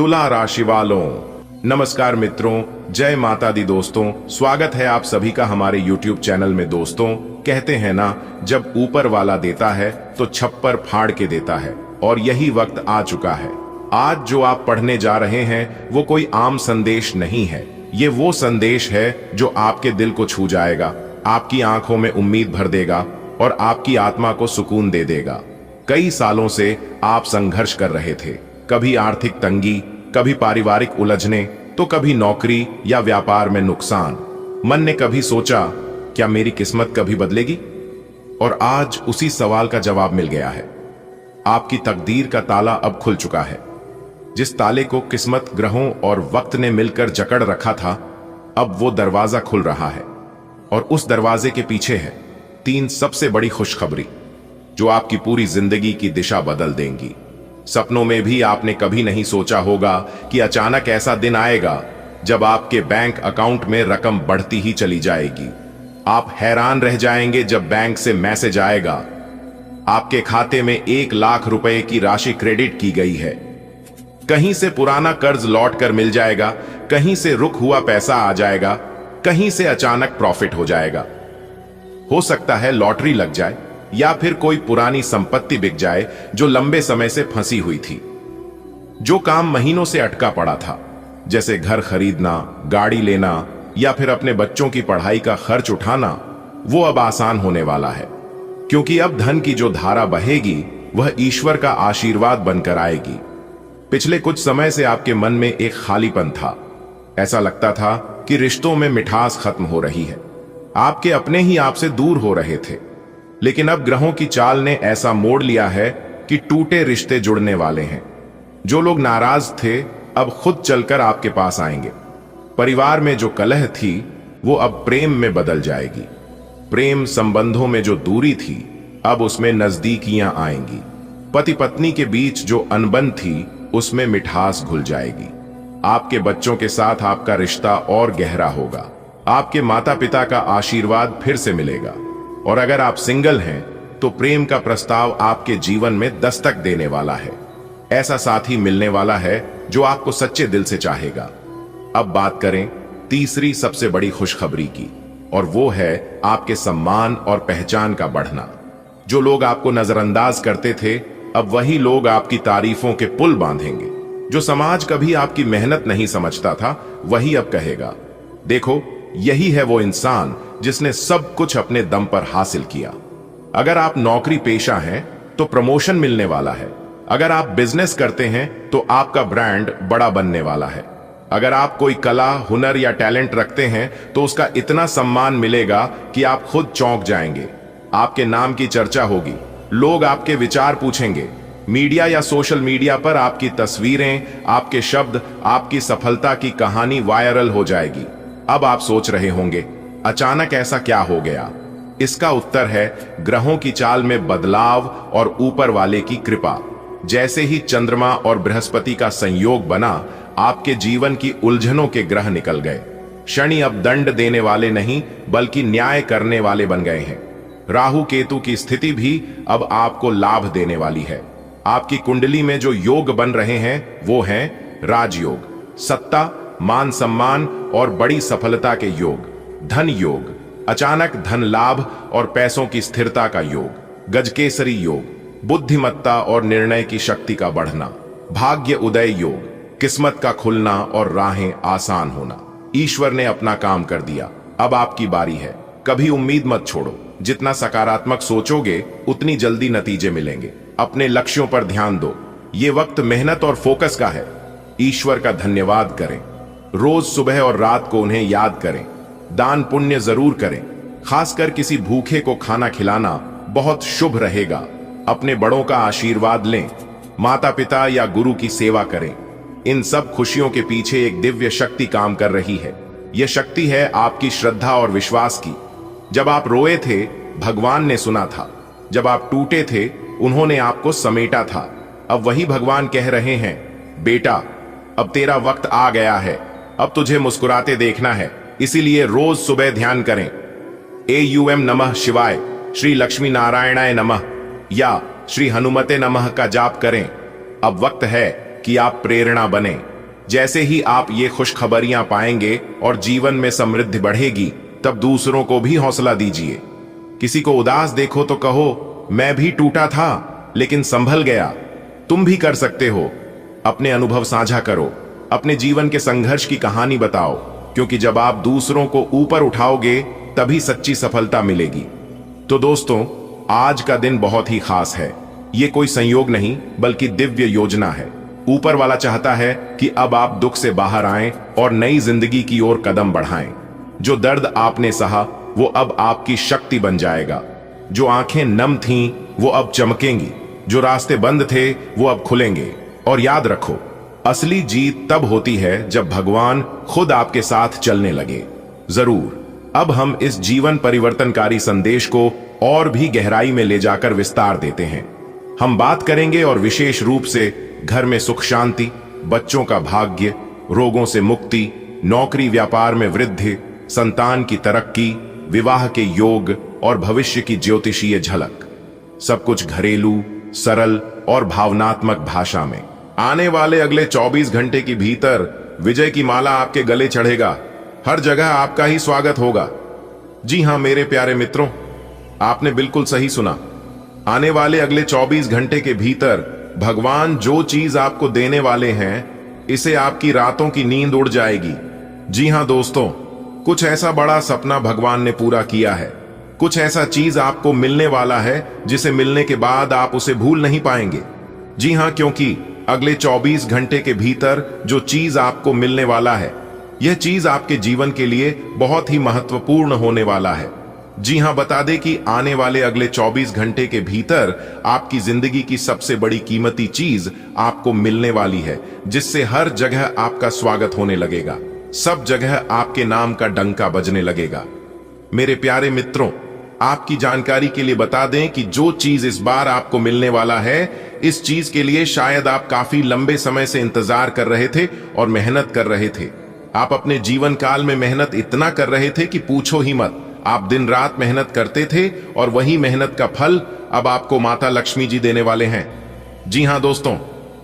तुला राशि वालों, नमस्कार मित्रों, जय माता दी दोस्तों। स्वागत है आप सभी का हमारे YouTube चैनल में। दोस्तों, कहते हैं ना, जब ऊपर वाला देता है तो छप्पर फाड़ के देता है, और यही वक्त आ चुका है। आज जो आप पढ़ने जा रहे हैं वो कोई आम संदेश नहीं है। ये वो संदेश है जो आपके दिल को छू जाएगा, आपकी आंखों में उम्मीद भर देगा और आपकी आत्मा को सुकून दे देगा। कई सालों से आप संघर्ष कर रहे थे, कभी आर्थिक तंगी, कभी पारिवारिक उलझने, तो कभी नौकरी या व्यापार में नुकसान। मन ने कभी सोचा, क्या मेरी किस्मत कभी बदलेगी? और आज उसी सवाल का जवाब मिल गया है। आपकी तकदीर का ताला अब खुल चुका है। जिस ताले को किस्मत, ग्रहों और वक्त ने मिलकर जकड़ रखा था, अब वो दरवाजा खुल रहा है। और उस दरवाजे के पीछे है 3 सबसे बड़ी खुशखबरी जो आपकी पूरी जिंदगी की दिशा बदल देंगी। सपनों में भी आपने कभी नहीं सोचा होगा कि अचानक ऐसा दिन आएगा जब आपके बैंक अकाउंट में रकम बढ़ती ही चली जाएगी। आप हैरान रह जाएंगे जब बैंक से मैसेज आएगा, आपके खाते में 1 लाख रुपए की राशि क्रेडिट की गई है। कहीं से पुराना कर्ज लौट कर मिल जाएगा, कहीं से रुक हुआ पैसा आ जाएगा, कहीं से अचानक प्रॉफिट हो जाएगा। हो सकता है लॉटरी लग जाए या फिर कोई पुरानी संपत्ति बिक जाए जो लंबे समय से फंसी हुई थी। जो काम महीनों से अटका पड़ा था, जैसे घर खरीदना, गाड़ी लेना या फिर अपने बच्चों की पढ़ाई का खर्च उठाना, वो अब आसान होने वाला है। क्योंकि अब धन की जो धारा बहेगी वह ईश्वर का आशीर्वाद बनकर आएगी। पिछले कुछ समय से आपके मन में एक खालीपन था। ऐसा लगता था कि रिश्तों में मिठास खत्म हो रही है, आपके अपने ही आपसे दूर हो रहे थे। लेकिन अब ग्रहों की चाल ने ऐसा मोड़ लिया है कि टूटे रिश्ते जुड़ने वाले हैं। जो लोग नाराज थे अब खुद चलकर आपके पास आएंगे। परिवार में जो कलह थी वो अब प्रेम में बदल जाएगी। प्रेम संबंधों में जो दूरी थी अब उसमें नजदीकियां आएंगी। पति पत्नी के बीच जो अनबन थी उसमें मिठास घुल जाएगी। आपके बच्चों के साथ आपका रिश्ता और गहरा होगा। आपके माता पिता का आशीर्वाद फिर से मिलेगा। और अगर आप सिंगल हैं तो प्रेम का प्रस्ताव आपके जीवन में दस्तक देने वाला है। ऐसा साथी मिलने वाला है जो आपको सच्चे दिल से चाहेगा। अब बात करें तीसरी सबसे बड़ी खुशखबरी की, और वो है आपके सम्मान और पहचान का बढ़ना। जो लोग आपको नजरअंदाज करते थे अब वही लोग आपकी तारीफों के पुल बांधेंगे। जो समाज कभी आपकी मेहनत नहीं समझता था वही अब कहेगा, देखो यही है वो इंसान जिसने सब कुछ अपने दम पर हासिल किया। अगर आप नौकरी पेशा हैं तो प्रमोशन मिलने वाला है। अगर आप बिजनेस करते हैं तो आपका ब्रांड बड़ा बनने वाला है। अगर आप कोई कला, हुनर या टैलेंट रखते हैं तो उसका इतना सम्मान मिलेगा कि आप खुद चौंक जाएंगे। आपके नाम की चर्चा होगी, लोग आपके विचार पूछेंगे। मीडिया या सोशल मीडिया पर आपकी तस्वीरें, आपके शब्द, आपकी सफलता की कहानी वायरल हो जाएगी। अब आप सोच रहे होंगे, अचानक ऐसा क्या हो गया? इसका उत्तर है ग्रहों की चाल में बदलाव और ऊपर वाले की कृपा। जैसे ही चंद्रमा और बृहस्पति का संयोग बना, आपके जीवन की उलझनों के ग्रह निकल गए। शनि अब दंड देने वाले नहीं बल्कि न्याय करने वाले बन गए हैं। राहु केतु की स्थिति भी अब आपको लाभ देने वाली है। आपकी कुंडली में जो योग बन रहे हैं वो हैं राजयोग, सत्ता, मान सम्मान और बड़ी सफलता के योग, धन योग, अचानक धन लाभ और पैसों की स्थिरता का योग, गजकेसरी योग, बुद्धिमत्ता और निर्णय की शक्ति का बढ़ना, भाग्य उदय योग, किस्मत का खुलना और राहें आसान होना। ईश्वर ने अपना काम कर दिया, अब आपकी बारी है। कभी उम्मीद मत छोड़ो। जितना सकारात्मक सोचोगे उतनी जल्दी नतीजे मिलेंगे। अपने लक्ष्यों पर ध्यान दो। ये वक्त मेहनत और फोकस का है। ईश्वर का धन्यवाद करें। रोज सुबह और रात को उन्हें याद करें। दान पुण्य जरूर करें। खासकर किसी भूखे को खाना खिलाना बहुत शुभ रहेगा। अपने बड़ों का आशीर्वाद लें। माता पिता या गुरु की सेवा करें। इन सब खुशियों के पीछे एक दिव्य शक्ति काम कर रही है। यह शक्ति है आपकी श्रद्धा और विश्वास की। जब आप रोए थे भगवान ने सुना था। जब आप टूटे थे उन्होंने आपको समेटा था। अब वही भगवान कह रहे हैं, बेटा अब तेरा वक्त आ गया है। अब तुझे मुस्कुराते देखना है। इसीलिए रोज सुबह ध्यान करें। AUM नमः शिवाय, श्री लक्ष्मी नारायणाय नमः या श्री हनुमते नमः का जाप करें। अब वक्त है कि आप प्रेरणा बने। जैसे ही आप ये खुशखबरियां पाएंगे और जीवन में समृद्धि बढ़ेगी, तब दूसरों को भी हौसला दीजिए। किसी को उदास देखो तो कहो, मैं भी टूटा था लेकिन संभल गया। तुम भी कर सकते हो। अपने अनुभव साझा करो, अपने जीवन के संघर्ष की कहानी बताओ, क्योंकि जब आप दूसरों को ऊपर उठाओगे तभी सच्ची सफलता मिलेगी। तो दोस्तों, आज का दिन बहुत ही खास है। ये कोई संयोग नहीं बल्कि दिव्य योजना है। ऊपर वाला चाहता है कि अब आप दुख से बाहर आएं और नई जिंदगी की ओर कदम बढ़ाएं। जो दर्द आपने सहा वो अब आपकी शक्ति बन जाएगा। जो आंखें नम थीं वो अब चमकेंगी। जो रास्ते बंद थे वो अब खुलेंगे। और याद रखो, असली जीत तब होती है जब भगवान खुद आपके साथ चलने लगे। जरूर। अब हम इस जीवन परिवर्तनकारी संदेश को और भी गहराई में ले जाकर विस्तार देते हैं। हम बात करेंगे और विशेष रूप से घर में सुख शांति, बच्चों का भाग्य, रोगों से मुक्ति, नौकरी व्यापार में वृद्धि, संतान की तरक्की, विवाह के योग और भविष्य की ज्योतिषीय झलक। सब कुछ घरेलू, सरल और भावनात्मक भाषा में। आने वाले अगले 24 घंटे के भीतर विजय की माला आपके गले चढ़ेगा। हर जगह आपका ही स्वागत होगा। जी हां मेरे प्यारे मित्रों, आपने बिल्कुल सही सुना। आने वाले अगले 24 घंटे के भीतर भगवान जो चीज आपको देने वाले हैं, इसे आपकी रातों की नींद उड़ जाएगी। जी हां दोस्तों, कुछ ऐसा बड़ा सपना भगवान ने पूरा किया है। कुछ ऐसा चीज आपको मिलने वाला है जिसे मिलने के बाद आप उसे भूल नहीं पाएंगे। जी हां, क्योंकि अगले 24 घंटे के भीतर जो चीज आपको मिलने वाला है, यह चीज आपके जीवन के लिए बहुत ही महत्वपूर्ण होने वाला है। जी हां, बता दें कि आने वाले अगले 24 घंटे के भीतर आपकी जिंदगी की सबसे बड़ी कीमती चीज आपको मिलने वाली है, जिससे हर जगह आपका स्वागत होने लगेगा। सब जगह आपके नाम का डंका बजने लगेगा। मेरे प्यारे मित्रों, आपकी जानकारी के लिए बता दें कि जो चीज इस बार आपको मिलने वाला है, इस चीज के लिए शायद आप काफी लंबे समय से इंतजार कर रहे थे और मेहनत कर रहे थे। आप अपने जीवन काल में मेहनत इतना कर रहे थे कि पूछो ही मत। आप दिन रात मेहनत करते थे और वही मेहनत का फल अब आपको माता लक्ष्मी जी देने वाले हैं। जी हां दोस्तों,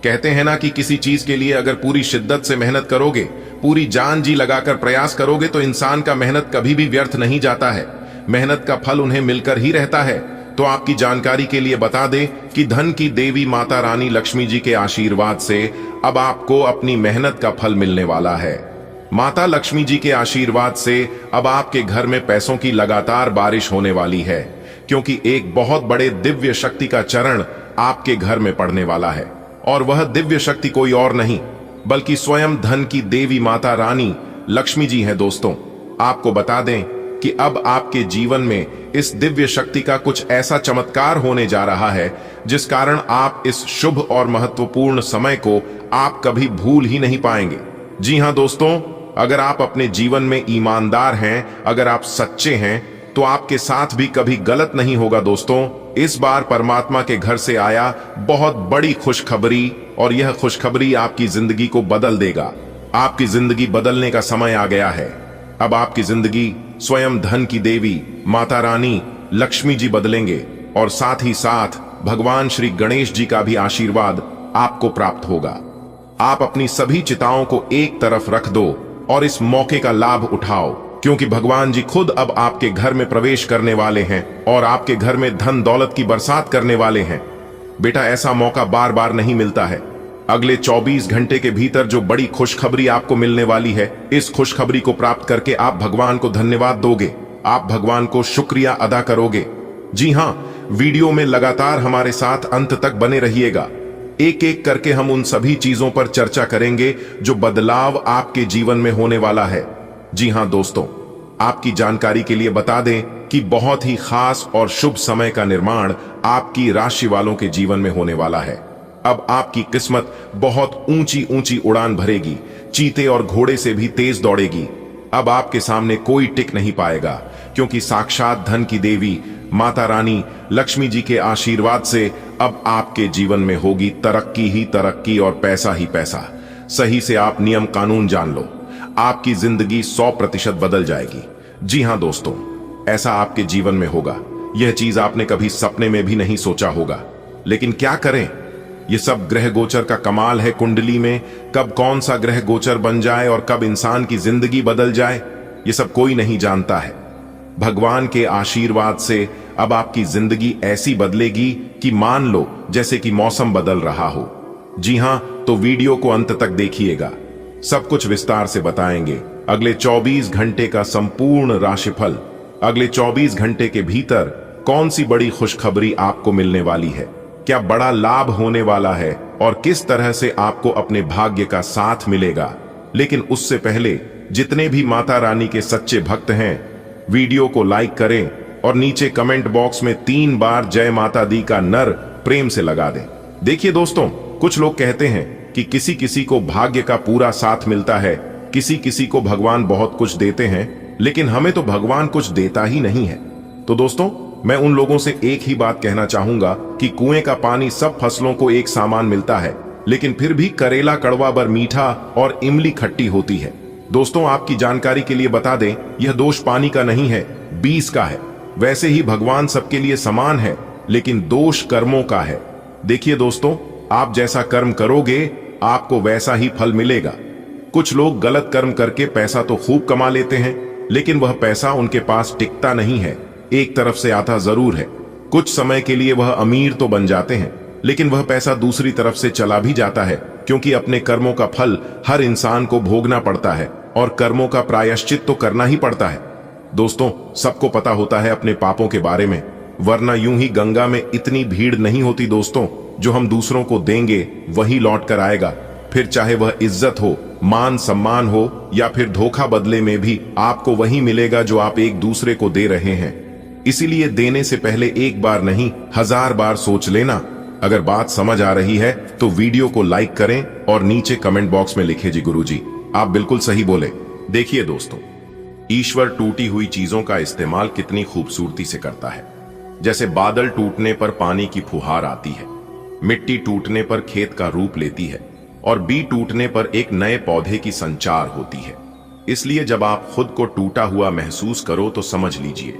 कहते हैं ना कि किसी चीज के लिए अगर पूरी शिद्दत से मेहनत करोगे, पूरी जान जी लगाकर प्रयास करोगे, तो इंसान का मेहनत कभी भी व्यर्थ नहीं जाता है। मेहनत का फल उन्हें मिलकर ही रहता है। तो आपकी जानकारी के लिए बता दें कि धन की देवी माता रानी लक्ष्मी जी के आशीर्वाद से अब आपको अपनी मेहनत का फल मिलने वाला है। माता लक्ष्मी जी के आशीर्वाद से अब आपके घर में पैसों की लगातार बारिश होने वाली है, क्योंकि एक बहुत बड़े दिव्य शक्ति का चरण आपके घर में पड़ने वाला है। और वह दिव्य शक्ति कोई और नहीं बल्कि स्वयं धन की देवी माता रानी लक्ष्मी जी है। दोस्तों, आपको बता दें कि अब आपके जीवन में इस दिव्य शक्ति का कुछ ऐसा चमत्कार होने जा रहा है जिस कारण आप इस शुभ और महत्वपूर्ण समय को आप कभी भूल ही नहीं पाएंगे। जी हां दोस्तों, अगर आप अपने जीवन में ईमानदार हैं, अगर आप सच्चे हैं, तो आपके साथ भी कभी गलत नहीं होगा। दोस्तों, इस बार परमात्मा के घर से आया बहुत बड़ी खुशखबरी, और यह खुशखबरी आपकी जिंदगी को बदल देगा। आपकी जिंदगी बदलने का समय आ गया है। अब आपकी जिंदगी स्वयं धन की देवी माता रानी लक्ष्मी जी बदलेंगे, और साथ ही साथ भगवान श्री गणेश जी का भी आशीर्वाद आपको प्राप्त होगा। आप अपनी सभी चिंताओं को एक तरफ रख दो और इस मौके का लाभ उठाओ, क्योंकि भगवान जी खुद अब आपके घर में प्रवेश करने वाले हैं और आपके घर में धन दौलत की बरसात करने वाले हैं। बेटा, ऐसा मौका बार बार नहीं मिलता है। अगले 24 घंटे के भीतर जो बड़ी खुशखबरी आपको मिलने वाली है, इस खुशखबरी को प्राप्त करके आप भगवान को धन्यवाद दोगे, आप भगवान को शुक्रिया अदा करोगे। जी हां, वीडियो में लगातार हमारे साथ अंत तक बने रहिएगा। एक एक करके हम उन सभी चीजों पर चर्चा करेंगे जो बदलाव आपके जीवन में होने वाला है। जी हां दोस्तों, आपकी जानकारी के लिए बता दें कि बहुत ही खास और शुभ समय का निर्माण आपकी राशि वालों के जीवन में होने वाला है। अब आपकी किस्मत बहुत ऊंची ऊंची उड़ान भरेगी, चीते और घोड़े से भी तेज दौड़ेगी। अब आपके सामने कोई टिक नहीं पाएगा, क्योंकि साक्षात धन की देवी माता रानी लक्ष्मी जी के आशीर्वाद से अब आपके जीवन में होगी तरक्की ही तरक्की और पैसा ही पैसा। सही से आप नियम कानून जान लो, आपकी जिंदगी 100% बदल जाएगी। जी हां दोस्तों, ऐसा आपके जीवन में होगा। यह चीज आपने कभी सपने में भी नहीं सोचा होगा। लेकिन क्या करें, ये सब ग्रह गोचर का कमाल है। कुंडली में कब कौन सा ग्रह गोचर बन जाए और कब इंसान की जिंदगी बदल जाए, ये सब कोई नहीं जानता है। भगवान के आशीर्वाद से अब आपकी जिंदगी ऐसी बदलेगी कि मान लो जैसे कि मौसम बदल रहा हो। जी हां, तो वीडियो को अंत तक देखिएगा, सब कुछ विस्तार से बताएंगे। अगले 24 घंटे का संपूर्ण राशिफल, अगले 24 घंटे के भीतर कौन सी बड़ी खुशखबरी आपको मिलने वाली है, क्या बड़ा लाभ होने वाला है और किस तरह से आपको अपने भाग्य का साथ मिलेगा। लेकिन उससे पहले जितने भी माता रानी के सच्चे भक्त हैं, वीडियो को लाइक करें और नीचे कमेंट बॉक्स में 3 बार जय माता दी का नर प्रेम से लगा दें। देखिए दोस्तों, कुछ लोग कहते हैं कि किसी किसी को भाग्य का पूरा साथ मिलता है, किसी किसी को भगवान बहुत कुछ देते हैं, लेकिन हमें तो भगवान कुछ देता ही नहीं है। तो दोस्तों, मैं उन लोगों से एक ही बात कहना चाहूंगा कि कुएं का पानी सब फसलों को एक समान मिलता है, लेकिन फिर भी करेला कड़वा बर मीठा और इमली खट्टी होती है। दोस्तों, आपकी जानकारी के लिए बता दें, यह दोष पानी का नहीं है, बीज का है। वैसे ही भगवान सबके लिए समान है, लेकिन दोष कर्मों का है। देखिए दोस्तों, आप जैसा कर्म करोगे आपको वैसा ही फल मिलेगा। कुछ लोग गलत कर्म करके पैसा तो खूब कमा लेते हैं, लेकिन वह पैसा उनके पास टिकता नहीं है, एक तरफ से आता जरूर है। कुछ समय के लिए वह अमीर तो बन जाते हैं, लेकिन वह पैसा दूसरी तरफ से चला भी जाता है, क्योंकि अपने कर्मों का फल हर इंसान को भोगना पड़ता है और कर्मों का प्रायश्चित तो करना ही पड़ता है। दोस्तों, सबको पता होता है अपने पापों के बारे में, वरना यूं ही गंगा में इतनी भीड़ नहीं होती। दोस्तों, जो हम दूसरों को देंगे वही लौट कर आएगा, फिर चाहे वह इज्जत हो, मान सम्मान हो या फिर धोखा, बदले में भी आपको वही मिलेगा जो आप एक दूसरे को दे रहे हैं। इसीलिए देने से पहले एक बार नहीं 1000 बार सोच लेना। अगर बात समझ आ रही है तो वीडियो को लाइक करें और नीचे कमेंट बॉक्स में लिखे, जी गुरुजी आप बिल्कुल सही बोले। देखिए दोस्तों, ईश्वर टूटी हुई चीजों का इस्तेमाल कितनी खूबसूरती से करता है। जैसे बादल टूटने पर पानी की फुहार आती है, मिट्टी टूटने पर खेत का रूप लेती है और बीज टूटने पर एक नए पौधे की संचार होती है। इसलिए जब आप खुद को टूटा हुआ महसूस करो तो समझ लीजिए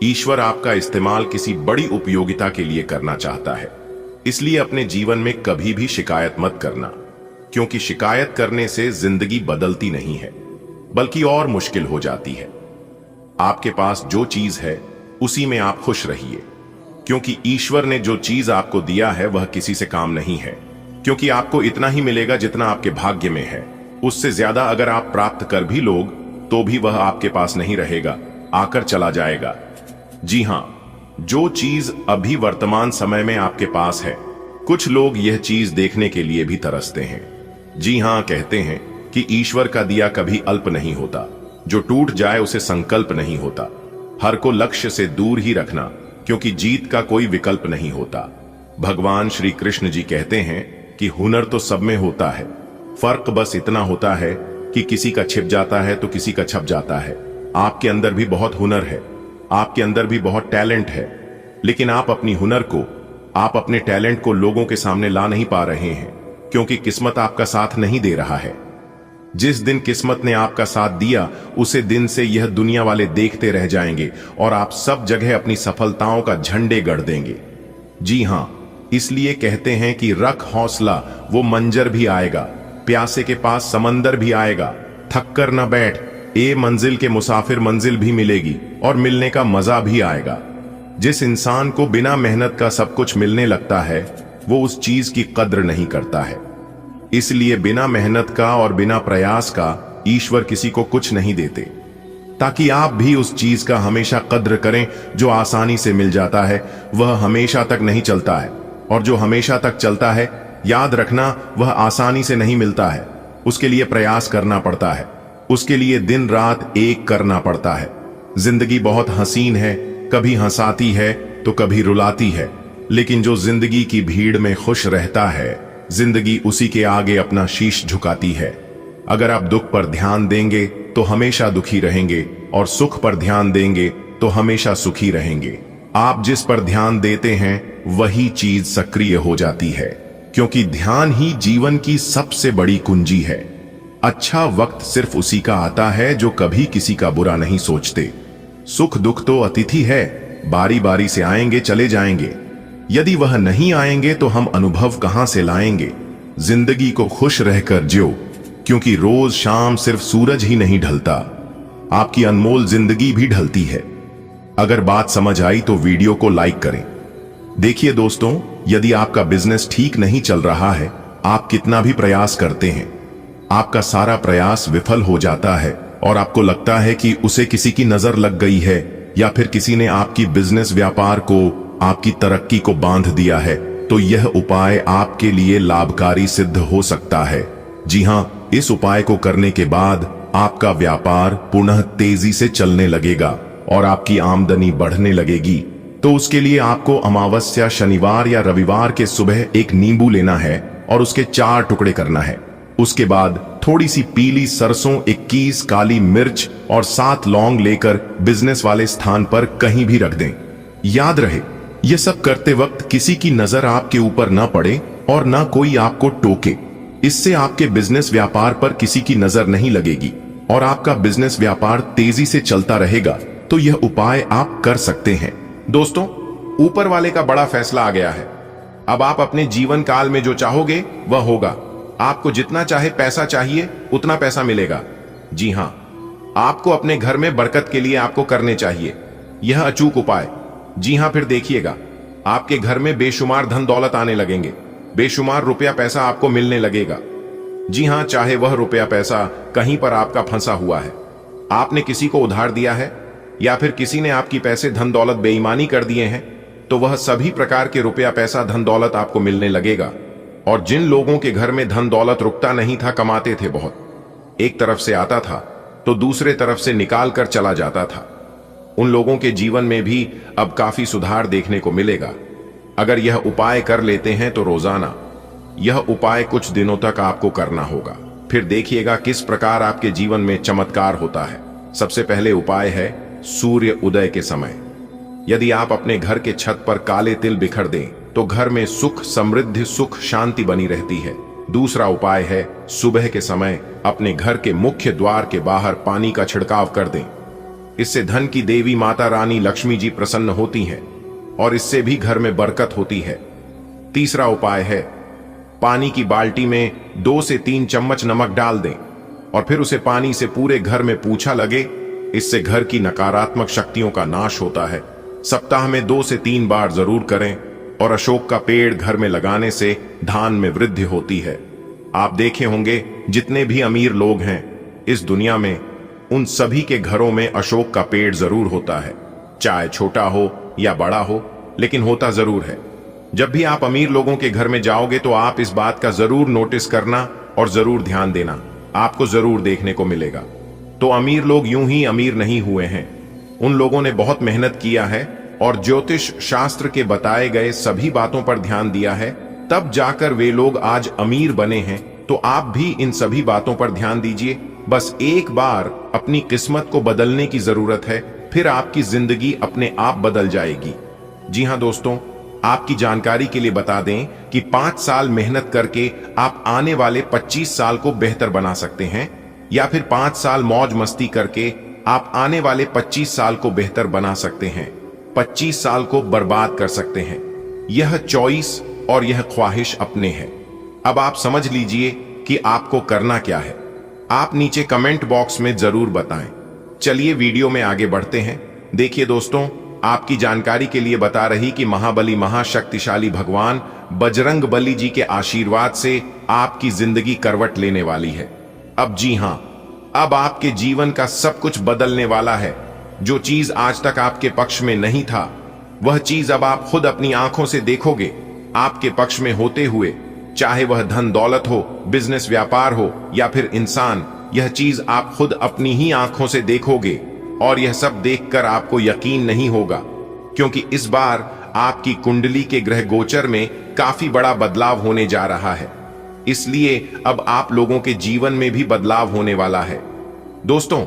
ईश्वर आपका इस्तेमाल किसी बड़ी उपयोगिता के लिए करना चाहता है। इसलिए अपने जीवन में कभी भी शिकायत मत करना, क्योंकि शिकायत करने से जिंदगी बदलती नहीं है बल्कि और मुश्किल हो जाती है। आपके पास जो चीज है उसी में आप खुश रहिए, क्योंकि ईश्वर ने जो चीज आपको दिया है वह किसी से काम नहीं है, क्योंकि आपको इतना ही मिलेगा जितना आपके भाग्य में है। उससे ज्यादा अगर आप प्राप्त कर भी लोग तो भी वह आपके पास नहीं रहेगा, आकर चला जाएगा। जी हां, जो चीज अभी वर्तमान समय में आपके पास है, कुछ लोग यह चीज देखने के लिए भी तरसते हैं। जी हां, कहते हैं कि ईश्वर का दिया कभी अल्प नहीं होता, जो टूट जाए उसे संकल्प नहीं होता। हर को लक्ष्य से दूर ही रखना, क्योंकि जीत का कोई विकल्प नहीं होता। भगवान श्री कृष्ण जी कहते हैं कि हुनर तो सब में होता है, फर्क बस इतना होता है कि किसी का छिप जाता है तो किसी का छप जाता है। आपके अंदर भी बहुत हुनर है, आपके अंदर भी बहुत टैलेंट है, लेकिन आप अपनी हुनर को, आप अपने टैलेंट को लोगों के सामने ला नहीं पा रहे हैं, क्योंकि किस्मत आपका साथ नहीं दे रहा है। जिस दिन किस्मत ने आपका साथ दिया उसे दिन से यह दुनिया वाले देखते रह जाएंगे और आप सब जगह अपनी सफलताओं का झंडे गड़ देंगे। जी हां, इसलिए कहते हैं कि रख हौसला, वो मंजर भी आएगा, प्यासे के पास समंदर भी आएगा। थक कर न बैठ, ए मंजिल के मुसाफिर, मंजिल भी मिलेगी और मिलने का मजा भी आएगा। जिस इंसान को बिना मेहनत का सब कुछ मिलने लगता है वो उस चीज की कद्र नहीं करता है। इसलिए बिना मेहनत का और बिना प्रयास का ईश्वर किसी को कुछ नहीं देते, ताकि आप भी उस चीज का हमेशा कद्र करें। जो आसानी से मिल जाता है वह हमेशा तक नहीं चलता है, और जो हमेशा तक चलता है, याद रखना, वह आसानी से नहीं मिलता है। उसके लिए प्रयास करना पड़ता है, उसके लिए दिन रात एक करना पड़ता है। जिंदगी बहुत हसीन है, कभी हंसाती है तो कभी रुलाती है, लेकिन जो जिंदगी की भीड़ में खुश रहता है, जिंदगी उसी के आगे अपना शीश झुकाती है। अगर आप दुख पर ध्यान देंगे तो हमेशा दुखी रहेंगे, और सुख पर ध्यान देंगे तो हमेशा सुखी रहेंगे। आप जिस पर ध्यान देते हैं वही चीज सक्रिय हो जाती है, क्योंकि ध्यान ही जीवन की सबसे बड़ी कुंजी है। अच्छा वक्त सिर्फ उसी का आता है जो कभी किसी का बुरा नहीं सोचते। सुख दुख तो अतिथि है, बारी बारी से आएंगे चले जाएंगे। यदि वह नहीं आएंगे तो हम अनुभव कहां से लाएंगे। जिंदगी को खुश रहकर जियो, क्योंकि रोज शाम सिर्फ सूरज ही नहीं ढलता, आपकी अनमोल जिंदगी भी ढलती है। अगर बात समझ आई तो वीडियो को लाइक करें। देखिए दोस्तों, यदि आपका बिजनेस ठीक नहीं चल रहा है, आप कितना भी प्रयास करते हैं, आपका सारा प्रयास विफल हो जाता है और आपको लगता है कि उसे किसी की नजर लग गई है या फिर किसी ने आपकी बिजनेस व्यापार को, आपकी तरक्की को बांध दिया है, तो यह उपाय आपके लिए लाभकारी सिद्ध हो सकता है। जी हां, इस उपाय को करने के बाद आपका व्यापार पुनः तेजी से चलने लगेगा और आपकी आमदनी बढ़ने लगेगी। तो उसके लिए आपको अमावस्या, शनिवार या रविवार के सुबह एक नींबू लेना है और उसके 4 टुकड़े करना है। उसके बाद थोड़ी सी पीली सरसों, 21 काली मिर्च और 7 लौंग लेकर बिजनेस वाले स्थान पर कहीं भी रख दें। याद रहे, यह सब करते वक्त किसी की नजर आपके ऊपर ना पड़े और ना कोई आपको टोके। इससे आपके बिजनेस व्यापार पर किसी की नजर नहीं लगेगी और आपका बिजनेस व्यापार तेजी से चलता रहेगा। तो यह उपाय आप कर सकते हैं। दोस्तों, ऊपर वाले का बड़ा फैसला आ गया है। अब आप अपने जीवन काल में जो चाहोगे वह होगा। आपको जितना चाहे पैसा चाहिए उतना पैसा मिलेगा। जी हां, आपको अपने घर में बरकत के लिए आपको करने चाहिए यह अचूक उपाय। जी हां, फिर देखिएगा, आपके घर में बेशुमार धन दौलत आने लगेंगे, बेशुमार रुपया पैसा आपको मिलने लगेगा। जी हां, चाहे वह रुपया पैसा कहीं पर आपका फंसा हुआ है, आपने किसी को उधार दिया है या फिर किसी ने आपकी पैसे धन दौलत बेईमानी कर दिए हैं, तो वह सभी प्रकार के रुपया पैसा धन दौलत आपको मिलने लगेगा। और जिन लोगों के घर में धन दौलत रुकता नहीं था, कमाते थे बहुत, एक तरफ से आता था तो दूसरे तरफ से निकाल कर चला जाता था, उन लोगों के जीवन में भी अब काफी सुधार देखने को मिलेगा। अगर यह उपाय कर लेते हैं तो रोजाना यह उपाय कुछ दिनों तक आपको करना होगा। फिर देखिएगा किस प्रकार आपके जीवन में चमत्कार होता है। सबसे पहले उपाय है सूर्य उदय के समय। यदि आप अपने घर के छत पर काले तिल बिखर दें तो घर में सुख, समृद्धि, सुख, शांति बनी रहती है। दूसरा उपाय है सुबह के समय अपने घर के मुख्य द्वार के बाहर पानी का छिड़काव कर दें। इससे धन की देवी माता रानी लक्ष्मी जी प्रसन्न होती हैं और इससे भी घर में बरकत होती है। तीसरा उपाय है पानी की बाल्टी में 2 से 3 चम्मच नमक डाल दें और फिर उसे पानी से पूरे घर में पूंछा लगे। इससे घर की नकारात्मक शक्तियों का नाश होता है। सप्ताह में 2 से 3 बार जरूर करें। और अशोक का पेड़ घर में लगाने से धान में वृद्धि होती है। आप देखे होंगे जितने भी अमीर लोग हैं इस दुनिया में, उन सभी के घरों में अशोक का पेड़ जरूर होता है, चाहे छोटा हो या बड़ा हो, लेकिन होता जरूर है। जब भी आप अमीर लोगों के घर में जाओगे तो आप इस बात का जरूर नोटिस करना और जरूर ध्यान देना, आपको जरूर देखने को मिलेगा। तो अमीर लोग यूं ही अमीर नहीं हुए हैं, उन लोगों ने बहुत मेहनत किया है और ज्योतिष शास्त्र के बताए गए सभी बातों पर ध्यान दिया है, तब जाकर वे लोग आज अमीर बने हैं। तो आप भी इन सभी बातों पर ध्यान दीजिए। बस एक बार अपनी किस्मत को बदलने की जरूरत है, फिर आपकी जिंदगी अपने आप बदल जाएगी। जी हां दोस्तों, आपकी जानकारी के लिए बता दें कि 5 साल मेहनत करके आप आने वाले 25 साल को बेहतर बना सकते हैं, या फिर 5 साल मौज मस्ती करके आप आने वाले 25 साल को बेहतर बना सकते हैं, 25 साल को बर्बाद कर सकते हैं। यह चॉइस और यह ख्वाहिश अपने है। अब आप समझ लीजिए कि आपको करना क्या है। आप नीचे कमेंट बॉक्स में जरूर बताएं। चलिए वीडियो में आगे बढ़ते हैं। देखिए दोस्तों, आपकी जानकारी के लिए बता रही कि महाबली महाशक्तिशाली भगवान बजरंग बली जी के आशीर्वाद से आपकी जिंदगी करवट लेने वाली है। अब जी हां, अब आपके जीवन का सब कुछ बदलने वाला है। जो चीज आज तक आपके पक्ष में नहीं था, वह चीज अब आप खुद अपनी आंखों से देखोगे आपके पक्ष में होते हुए। चाहे वह धन दौलत हो, बिजनेस व्यापार हो या फिर इंसान, यह चीज आप खुद अपनी ही आंखों से देखोगे। और यह सब देखकर आपको यकीन नहीं होगा, क्योंकि इस बार आपकी कुंडली के ग्रह गोचर में काफी बड़ा बदलाव होने जा रहा है। इसलिए अब आप लोगों के जीवन में भी बदलाव होने वाला है। दोस्तों,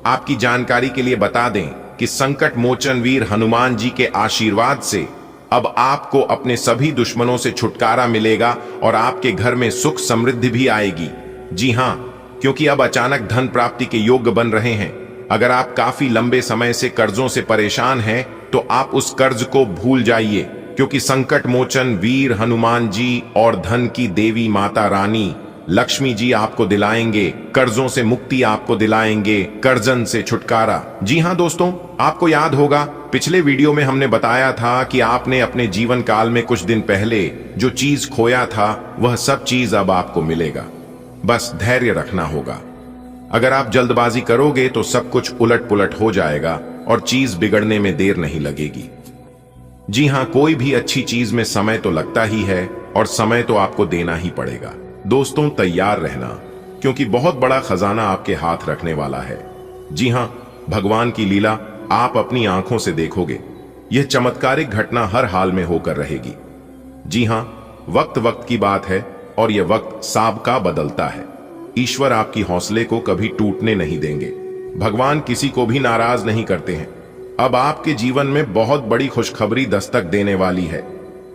आपकी जानकारी के लिए बता दें कि संकट मोचन वीर हनुमान जी के आशीर्वाद से अब आपको अपने सभी दुश्मनों से छुटकारा मिलेगा और आपके घर में सुख समृद्धि भी आएगी। जी हां, क्योंकि अब अचानक धन प्राप्ति के योग्य बन रहे हैं। अगर आप काफी लंबे समय से कर्जों से परेशान हैं, तो आप उस कर्ज को भूल जाइए, क्योंकि संकट मोचन वीर हनुमान जी और धन की देवी माता रानी लक्ष्मी जी आपको दिलाएंगे कर्जों से मुक्ति, आपको दिलाएंगे कर्जन से छुटकारा। जी हां दोस्तों, आपको याद होगा पिछले वीडियो में हमने बताया था कि आपने अपने जीवन काल में कुछ दिन पहले जो चीज खोया था वह सब चीज अब आपको मिलेगा। बस धैर्य रखना होगा। अगर आप जल्दबाजी करोगे तो सब कुछ उलट पुलट हो जाएगा और चीज बिगड़ने में देर नहीं लगेगी। जी हां, कोई भी अच्छी चीज में समय तो लगता ही है और समय तो आपको देना ही पड़ेगा। दोस्तों तैयार रहना, क्योंकि बहुत बड़ा खजाना आपके हाथ रखने वाला है। जी हां, भगवान की लीला आप अपनी आंखों से देखोगे। यह चमत्कारिक घटना हर हाल में होकर रहेगी। जी हां, वक्त वक्त की बात है और यह वक्त साबका बदलता है। ईश्वर आपकी हौसले को कभी टूटने नहीं देंगे। भगवान किसी को भी नाराज नहीं करते हैं। अब आपके जीवन में बहुत बड़ी खुशखबरी दस्तक देने वाली है।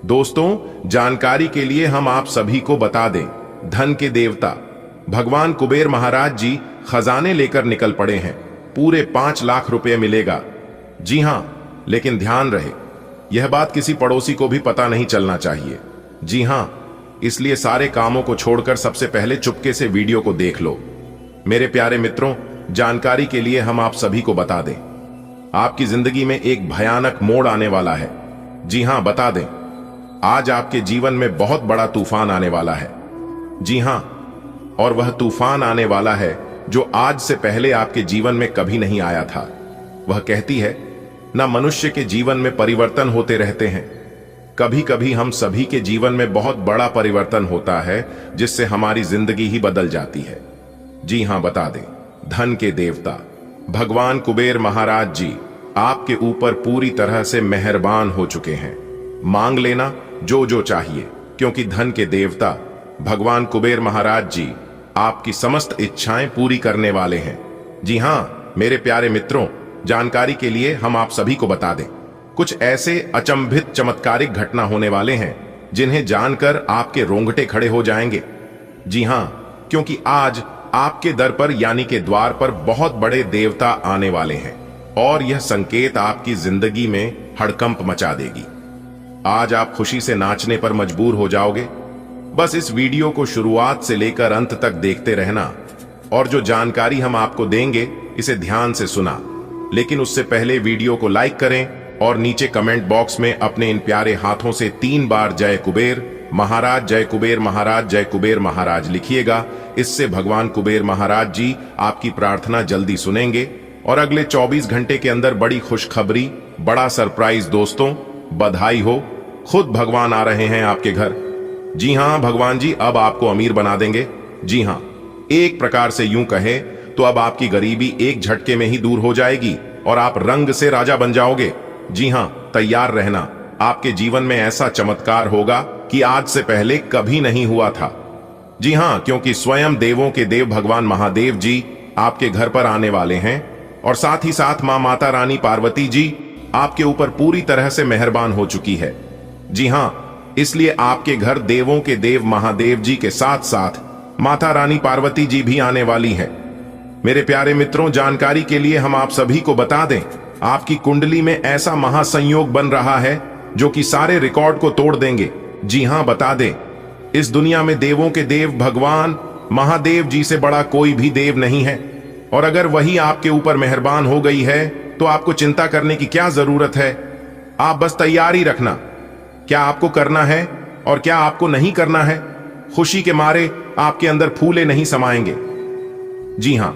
दोस्तों, जानकारी के लिए हम आप सभी को बता दें, धन के देवता भगवान कुबेर महाराज जी खजाने लेकर निकल पड़े हैं। पूरे 5 लाख रुपए मिलेगा। जी हां, लेकिन ध्यान रहे, यह बात किसी पड़ोसी को भी पता नहीं चलना चाहिए। जी हां, इसलिए सारे कामों को छोड़कर सबसे पहले चुपके से वीडियो को देख लो। मेरे प्यारे मित्रों, जानकारी के लिए हम आप सभी को बता दें, आपकी जिंदगी में एक भयानक मोड़ आने वाला है। जी हां, बता दें, आज आपके जीवन में बहुत बड़ा तूफान आने वाला है। जी हां, और वह तूफान आने वाला है जो आज से पहले आपके जीवन में कभी नहीं आया था। वह कहती है ना, मनुष्य के जीवन में परिवर्तन होते रहते हैं। कभी कभी हम सभी के जीवन में बहुत बड़ा परिवर्तन होता है जिससे हमारी जिंदगी ही बदल जाती है। जी हां, बता दें, धन के देवता भगवान कुबेर महाराज जी आपके ऊपर पूरी तरह से मेहरबान हो चुके हैं। मांग लेना जो जो चाहिए, क्योंकि धन के देवता भगवान कुबेर महाराज जी आपकी समस्त इच्छाएं पूरी करने वाले हैं। जी हां, मेरे प्यारे मित्रों, जानकारी के लिए हम आप सभी को बता दें, कुछ ऐसे अचंभित चमत्कारिक घटना होने वाले हैं जिन्हें जानकर आपके रोंगटे खड़े हो जाएंगे। जी हां, क्योंकि आज आपके दर पर यानी के द्वार पर बहुत बड़े देवता आने वाले हैं और यह संकेत आपकी जिंदगी में हड़कंप मचा देगी। आज आप खुशी से नाचने पर मजबूर हो जाओगे। बस इस वीडियो को शुरुआत से लेकर अंत तक देखते रहना और जो जानकारी हम आपको देंगे इसे ध्यान से सुना। लेकिन उससे पहले वीडियो को लाइक करें और नीचे कमेंट बॉक्स में अपने इन प्यारे हाथों से 3 बार जय कुबेर महाराज, जय कुबेर महाराज, जय कुबेर महाराज लिखिएगा। इससे भगवान कुबेर महाराज जी आपकी प्रार्थना जल्दी सुनेंगे और अगले 24 घंटे के अंदर बड़ी खुशखबरी, बड़ा सरप्राइज। दोस्तों बधाई हो, खुद भगवान आ रहे हैं आपके घर। जी हां, भगवान जी अब आपको अमीर बना देंगे। जी हां, एक प्रकार से यूं कहें तो अब आपकी गरीबी एक झटके में ही दूर हो जाएगी और आप रंग से राजा बन जाओगे। जी हां, तैयार रहना, आपके जीवन में ऐसा चमत्कार होगा कि आज से पहले कभी नहीं हुआ था। जी हां, क्योंकि स्वयं देवों के देव भगवान महादेव जी आपके घर पर आने वाले हैं और साथ ही साथ मां माता रानी पार्वती जी आपके ऊपर पूरी तरह से मेहरबान हो चुकी है। जी हां, इसलिए आपके घर देवों के देव महादेव जी के साथ साथ माता रानी पार्वती जी भी आने वाली है। मेरे प्यारे मित्रों, जानकारी के लिए हम आप सभी को बता दें, आपकी कुंडली में ऐसा महासंयोग बन रहा है जो कि सारे रिकॉर्ड को तोड़ देंगे। जी हां, बता दें, इस दुनिया में देवों के देव भगवान महादेव जी से बड़ा कोई भी देव नहीं है और अगर वही आपके ऊपर मेहरबान हो गई है तो आपको चिंता करने की क्या जरूरत है। आप बस तैयारी रखना, क्या आपको करना है और क्या आपको नहीं करना है। खुशी के मारे आपके अंदर फूले नहीं समाएंगे। जी हां,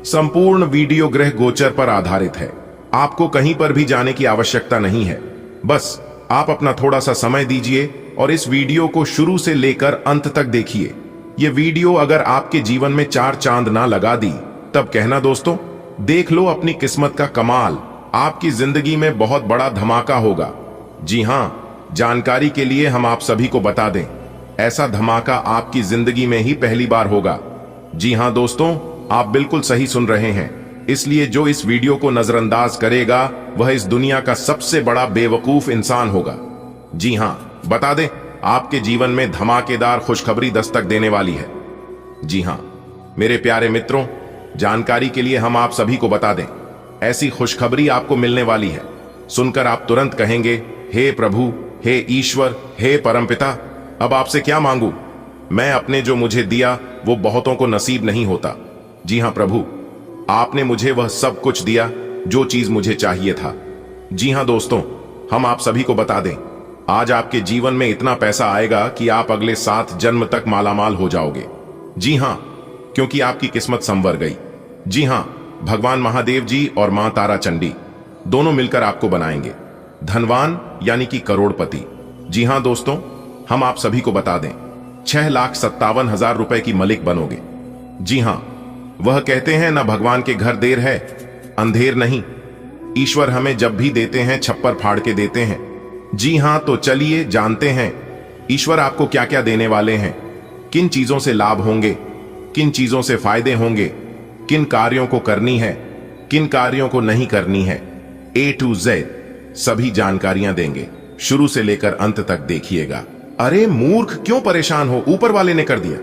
संपूर्ण वीडियो ग्रह गोचर पर आधारित है। आपको कहीं पर भी जाने की आवश्यकता नहीं है। बस आप अपना थोड़ा सा समय दीजिए और इस वीडियो को शुरू से लेकर अंत तक देखिए। यह वीडियो अगर आपके जीवन में 4 चांद ना लगा दी तब कहना दोस्तों, देख लो अपनी किस्मत का कमाल, आपकी जिंदगी में बहुत बड़ा धमाका होगा। जी हां, जानकारी के लिए हम आप सभी को बता दें, ऐसा धमाका आपकी जिंदगी में ही पहली बार होगा। जी हां दोस्तों, आप बिल्कुल सही सुन रहे हैं। इसलिए जो इस वीडियो को नजरअंदाज करेगा वह इस दुनिया का सबसे बड़ा बेवकूफ इंसान होगा। जी हां, बता दें, आपके जीवन में धमाकेदार खुशखबरी दस्तक देने वाली है। जी हां, मेरे प्यारे मित्रों, जानकारी के लिए हम आप सभी को बता दें, ऐसी खुशखबरी आपको मिलने वाली है। सुनकर आप तुरंत कहेंगे, हे प्रभु, हे ईश्वर, हे परमपिता, अब आपसे क्या मांगू? मैं अपने जो मुझे दिया वो बहुतों को नसीब नहीं होता। जी हाँ प्रभु, आपने मुझे वह सब कुछ दिया जो चीज मुझे चाहिए था। जी हाँ दोस्तों, हम आप सभी को बता दें, आज आपके जीवन में इतना पैसा आएगा कि आप अगले 7 जन्म तक मालामाल हो जाओगे। जी हाँ, क्योंकि आपकी किस्मत संवर गई। जी हाँ, भगवान महादेव जी और मां तारा चंडी दोनों मिलकर आपको बनाएंगे धनवान, यानी कि करोड़पति। जी हाँ दोस्तों, हम आप सभी को बता दें, 6,57,000 रुपए की मलिक बनोगे। जी हां, वह कहते हैं ना, भगवान के घर देर है अंधेर नहीं। ईश्वर हमें जब भी देते हैं छप्पर फाड़ के देते हैं। जी हां, तो चलिए जानते हैं ईश्वर आपको क्या क्या देने वाले हैं, किन चीजों से लाभ होंगे, किन चीजों से फायदे होंगे, किन कार्यों को करनी है, किन कार्यों को नहीं करनी है। A to Z सभी जानकारियां देंगे, शुरू से लेकर अंत तक देखिएगा। अरे मूर्ख, क्यों परेशान हो? ऊपर वाले ने कर दिया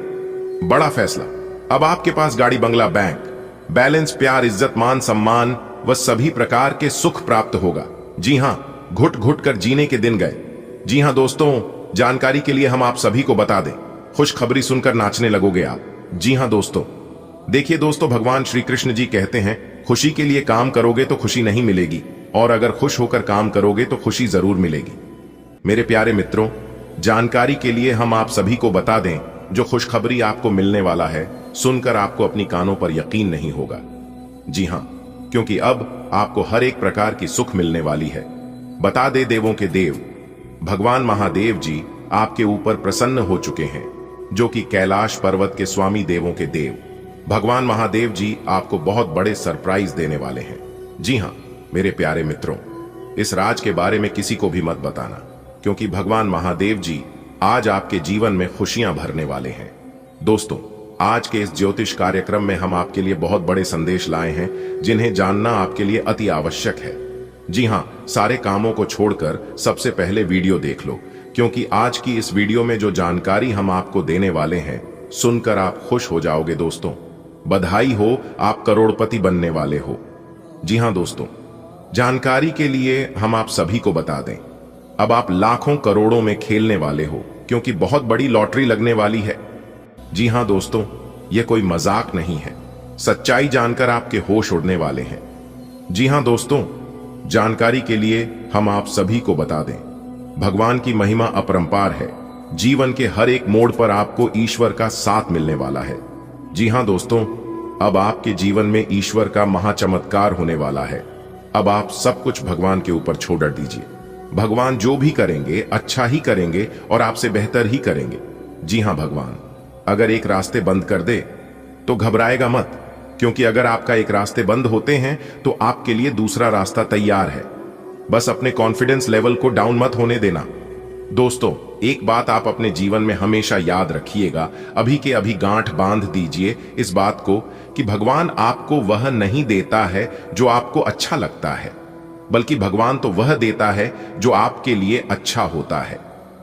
बड़ा फैसला। अब आपके पास गाड़ी, बंगला, बैंक बैलेंस, प्यार, इज्जत, मान सम्मान व सभी प्रकार के सुख प्राप्त होगा। जी हां, घुट घुट कर जीने के दिन गए। जी हां दोस्तों, जानकारी के लिए हम आप सभी को बता दें, खुशखबरी सुनकर नाचने लगोगे आप। जी हां दोस्तों, देखिए दोस्तों, भगवान श्री कृष्ण जी कहते हैं, खुशी के लिए काम करोगे तो खुशी नहीं मिलेगी, और अगर खुश होकर काम करोगे तो खुशी जरूर मिलेगी। मेरे प्यारे मित्रों, जानकारी के लिए हम आप सभी को बता दें, जो खुशखबरी आपको मिलने वाला है, सुनकर आपको अपनी कानों पर यकीन नहीं होगा। जी हां, क्योंकि अब आपको हर एक प्रकार की सुख मिलने वाली है। बता दे देवों के देव भगवान महादेव जी आपके ऊपर प्रसन्न हो चुके हैं, जो कि कैलाश पर्वत के स्वामी देवों के देव भगवान महादेव जी आपको बहुत बड़े सरप्राइज देने वाले हैं। जी हां मेरे प्यारे मित्रों, इस राज के बारे में किसी को भी मत बताना, क्योंकि भगवान महादेव जी आज आपके जीवन में खुशियां भरने वाले हैं। दोस्तों, आज के इस ज्योतिष कार्यक्रम में हम आपके लिए बहुत बड़े संदेश लाए हैं, जिन्हें जानना आपके लिए अति आवश्यक है। जी हां, सारे कामों को छोड़कर सबसे पहले वीडियो देख लो, क्योंकि आज की इस वीडियो में जो जानकारी हम आपको देने वाले हैं, सुनकर आप खुश हो जाओगे। दोस्तों, बधाई हो, आप करोड़पति बनने वाले हो। जी हां दोस्तों, जानकारी के लिए हम आप सभी को बता दें, अब आप लाखों करोड़ों में खेलने वाले हो, क्योंकि बहुत बड़ी लॉटरी लगने वाली है। जी हां दोस्तों, यह कोई मजाक नहीं है, सच्चाई जानकर आपके होश उड़ने वाले हैं। जी हां दोस्तों, जानकारी के लिए हम आप सभी को बता दें, भगवान की महिमा अपरंपार है। जीवन के हर एक मोड़ पर आपको ईश्वर का साथ मिलने वाला है। जी हां दोस्तों, अब आपके जीवन में ईश्वर का महाचमत्कार होने वाला है। अब आप सब कुछ भगवान के ऊपर छोड़ दीजिए। भगवान जो भी करेंगे अच्छा ही करेंगे और आपसे बेहतर ही करेंगे। जी हां, भगवान अगर एक रास्ते बंद कर दे तो घबराएगा मत, क्योंकि अगर आपका एक रास्ते बंद होते हैं तो आपके लिए दूसरा रास्ता तैयार है। बस अपने कॉन्फिडेंस लेवल को डाउन मत होने देना। दोस्तों, एक बात आप अपने जीवन में हमेशा याद रखिएगा, अभी के अभी गांठ बांध दीजिए इस बात को कि भगवान आपको वह नहीं देता है जो आपको अच्छा लगता है, बल्कि भगवान तो वह देता है जो आपके लिए अच्छा होता है।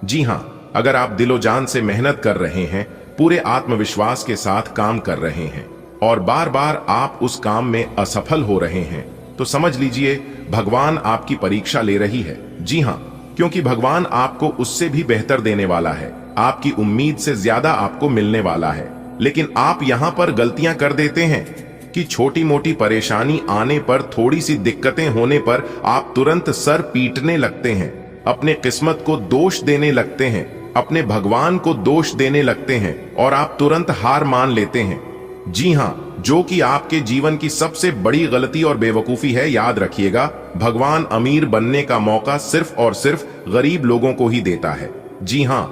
जी हां, अगर आप दिलो जान से मेहनत कर रहे हैं, पूरे आत्मविश्वास के साथ काम कर रहे हैं और बार बार आप उस काम में असफल हो रहे हैं, तो समझ लीजिए भगवान आपकी परीक्षा ले रही है। जी हां, क्योंकि भगवान आपको उससे भी बेहतर देने वाला है, आपकी उम्मीद से ज्यादा आपको मिलने वाला है। लेकिन आप यहां पर गलतियां कर देते हैं कि छोटी मोटी परेशानी आने पर, थोड़ी सी दिक्कतें होने पर आप तुरंत सर पीटने लगते हैं, अपने किस्मत को दोष देने लगते हैं, अपने भगवान को दोष देने लगते हैं और आप तुरंत हार मान लेते हैं। जी हां, जो कि आपके जीवन की सबसे बड़ी गलती और बेवकूफी है। याद रखिएगा, भगवान अमीर बनने का मौका सिर्फ और सिर्फ गरीब लोगों को ही देता है। जी हां,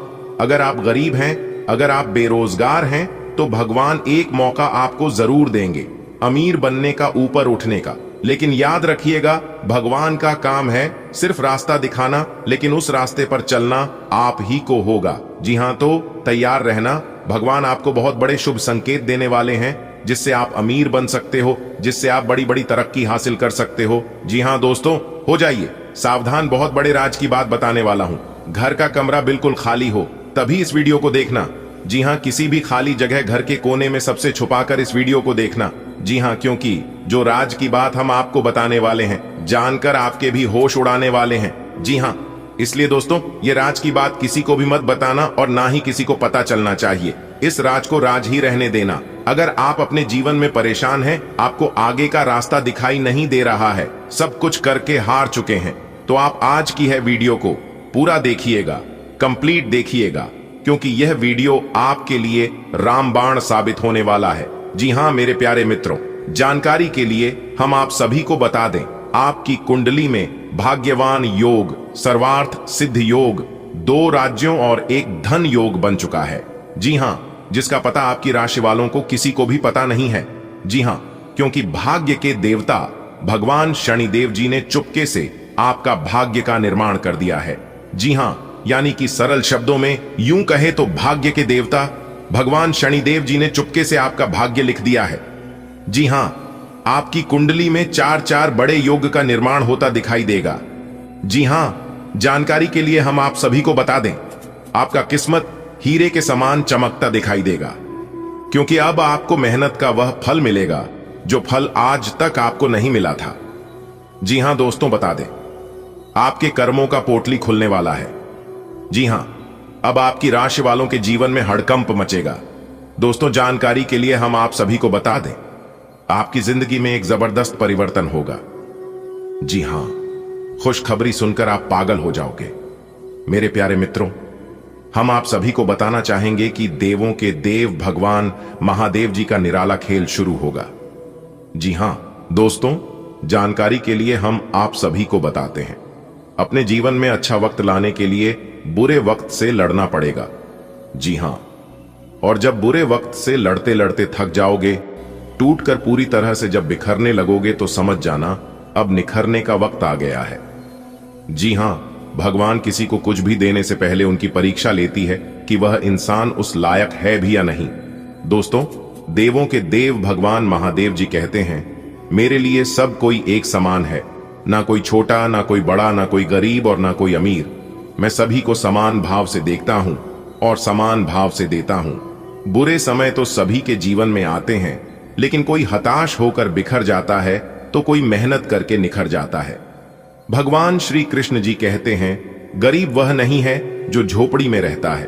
अगर आप गरीब हैं, अगर आप बेरोजगार हैं, तो भगवान एक मौका आपको जरूर देंगे अमीर बनने का, ऊपर उठने का। लेकिन याद रखिएगा, भगवान का काम है सिर्फ रास्ता दिखाना, लेकिन उस रास्ते पर चलना आप ही को होगा। जी हां, तो तैयार रहना, भगवान आपको बहुत बड़े शुभ संकेत देने वाले हैं, जिससे आप अमीर बन सकते हो, जिससे आप बड़ी बड़ी तरक्की हासिल कर सकते हो। जी हां दोस्तों, हो जाइए सावधान, बहुत बड़े राज की बात बताने वाला हूं। घर का कमरा बिल्कुल खाली हो तभी इस वीडियो को देखना। जी हां, किसी भी खाली जगह घर के कोने में सबसे छुपाकर इस वीडियो को देखना। जी हां, क्योंकि जो राज की बात हम आपको बताने वाले हैं, जानकर आपके भी होश उड़ाने वाले हैं। जी हां, इसलिए दोस्तों, ये राज की बात किसी को भी मत बताना और ना ही किसी को पता चलना चाहिए। इस राज को राज ही रहने देना। अगर आप अपने जीवन में परेशान हैं, आपको आगे का रास्ता दिखाई नहीं दे रहा है, सब कुछ करके हार चुके हैं, तो आप आज की है वीडियो को पूरा देखिएगा, कंप्लीट देखिएगा, क्योंकि यह वीडियो आपके लिए रामबाण साबित होने वाला है। जी हाँ मेरे प्यारे मित्रों, जानकारी के लिए हम आप सभी को बता दें, आपकी कुंडली में भाग्यवान योग, सर्वार्थ सिद्ध योग, 2 राज्यों और 1 धन योग बन चुका है। जी हाँ, जिसका पता आपकी राशि वालों को किसी को भी पता नहीं है। जी हाँ, क्योंकि भाग्य के देवता भगवान शनिदेव जी ने चुपके से आपका भाग्य का निर्माण कर दिया है। जी हाँ, यानी कि सरल शब्दों में यूं कहे तो भाग्य के देवता भगवान शनिदेव जी ने चुपके से आपका भाग्य लिख दिया है। जी हाँ, आपकी कुंडली में 4 बड़े योग का निर्माण होता दिखाई देगा। जी हाँ, जानकारी के लिए हम आप सभी को बता दें, आपका किस्मत हीरे के समान चमकता दिखाई देगा, क्योंकि अब आपको मेहनत का वह फल मिलेगा जो फल आज तक आपको नहीं मिला था। जी हाँ दोस्तों, बता दें, आपके कर्मों का पोटली खुलने वाला है। जी हाँ, अब आपकी राशि वालों के जीवन में हड़कंप मचेगा। दोस्तों, जानकारी के लिए हम आप सभी को बता दें, आपकी जिंदगी में एक जबरदस्त परिवर्तन होगा। जी हां, खुशखबरी सुनकर आप पागल हो जाओगे। मेरे प्यारे मित्रों, हम आप सभी को बताना चाहेंगे कि देवों के देव भगवान महादेव जी का निराला खेल शुरू होगा। जी हां दोस्तों, जानकारी के लिए हम आप सभी को बताते हैं, अपने जीवन में अच्छा वक्त लाने के लिए बुरे वक्त से लड़ना पड़ेगा। जी हां, और जब बुरे वक्त से लड़ते लड़ते थक जाओगे, टूटकर पूरी तरह से जब बिखरने लगोगे, तो समझ जाना अब निखरने का वक्त आ गया है। जी हां, भगवान किसी को कुछ भी देने से पहले उनकी परीक्षा लेती है कि वह इंसान उस लायक है भी या नहीं। दोस्तों, देवों के देव भगवान महादेव जी कहते हैं, मेरे लिए सब कोई एक समान है, ना कोई छोटा, ना कोई बड़ा, ना कोई गरीब और ना कोई अमीर। मैं सभी को समान भाव से देखता हूं और समान भाव से देता हूं। बुरे समय तो सभी के जीवन में आते हैं, लेकिन कोई हताश होकर बिखर जाता है तो कोई मेहनत करके निखर जाता है। भगवान श्री कृष्ण जी कहते हैं, गरीब वह नहीं है जो झोपड़ी में रहता है,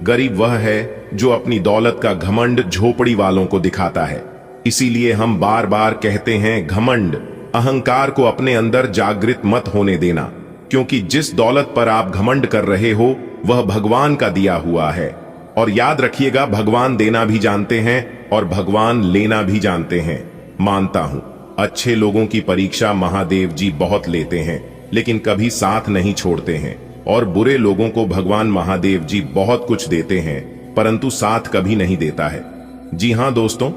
गरीब वह है जो अपनी दौलत का घमंड झोपड़ी वालों को दिखाता है। इसीलिए हम बार बार कहते हैं, घमंड, अहंकार को अपने अंदर जागृत मत होने देना, क्योंकि जिस दौलत पर आप घमंड कर रहे हो वह भगवान का दिया हुआ है। और याद रखिएगा, भगवान देना भी जानते हैं और भगवान लेना भी जानते हैं। मानता हूं, अच्छे लोगों की परीक्षा महादेव जी बहुत लेते हैं, लेकिन कभी साथ नहीं छोड़ते हैं, और बुरे लोगों को भगवान महादेव जी बहुत कुछ देते हैं, परंतु साथ कभी नहीं देता है। जी हां दोस्तों,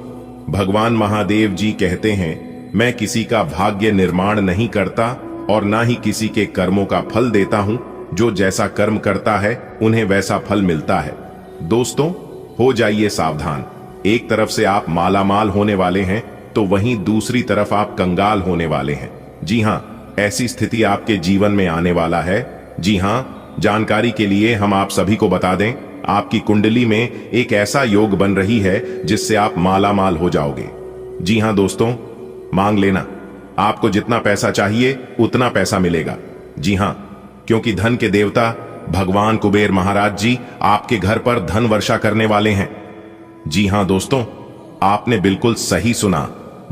भगवान महादेव जी कहते हैं, मैं किसी का भाग्य निर्माण नहीं करता और ना ही किसी के कर्मों का फल देता हूं। जो जैसा कर्म करता है उन्हें वैसा फल मिलता है। दोस्तों, हो जाइए सावधान, एक तरफ से आप मालामाल होने वाले हैं तो वहीं दूसरी तरफ आप कंगाल होने वाले हैं। जी हां, ऐसी स्थिति आपके जीवन में आने वाला है। जी हां, जानकारी के लिए हम आप सभी को बता दें, आपकी कुंडली में एक ऐसा योग बन रही है जिससे आप मालामाल हो जाओगे। जी हां दोस्तों, मांग लेना, आपको जितना पैसा चाहिए उतना पैसा मिलेगा। जी हां, क्योंकि धन के देवता भगवान कुबेर महाराज जी आपके घर पर धन वर्षा करने वाले हैं। जी हां दोस्तों, आपने बिल्कुल सही सुना,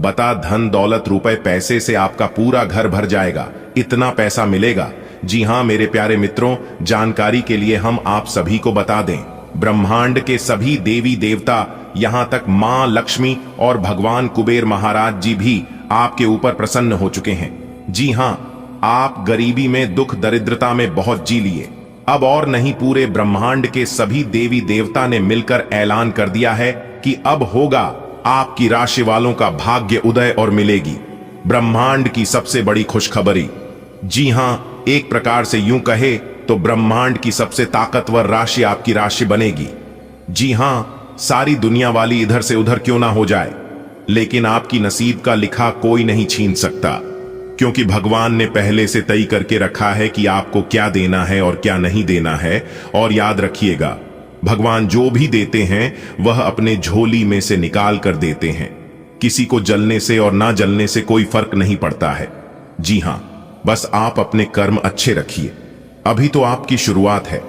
बता धन दौलत रुपए पैसे से आपका पूरा घर भर जाएगा, इतना पैसा मिलेगा। जी हां मेरे प्यारे मित्रों, जानकारी के लिए हम आप सभी को बता दें, ब्रह्मांड के सभी देवी देवता, यहां तक मां लक्ष्मी और भगवान कुबेर महाराज जी भी आपके ऊपर प्रसन्न हो चुके हैं। जी हां, आप गरीबी में, दुख दरिद्रता में बहुत जी लिए। अब और नहीं, पूरे ब्रह्मांड के सभी देवी देवता ने मिलकर ऐलान कर दिया है कि अब होगा आपकी राशि वालों का भाग्य उदय और मिलेगी ब्रह्मांड की सबसे बड़ी खुशखबरी। जी हां, एक प्रकार से यूं कहे तो ब्रह्मांड की सबसे ताकतवर राशि आपकी राशि बनेगी। जी हां, सारी दुनिया वाली इधर से उधर क्यों ना हो जाए, लेकिन आपकी नसीब का लिखा कोई नहीं छीन सकता, क्योंकि भगवान ने पहले से तय करके रखा है कि आपको क्या देना है और क्या नहीं देना है। और याद रखिएगा, भगवान जो भी देते हैं वह अपने झोली में से निकाल कर देते हैं। किसी को जलने से और ना जलने से कोई फर्क नहीं पड़ता है। जी हां, बस आप अपने कर्म अच्छे रखिए, अभी तो आपकी शुरुआत है।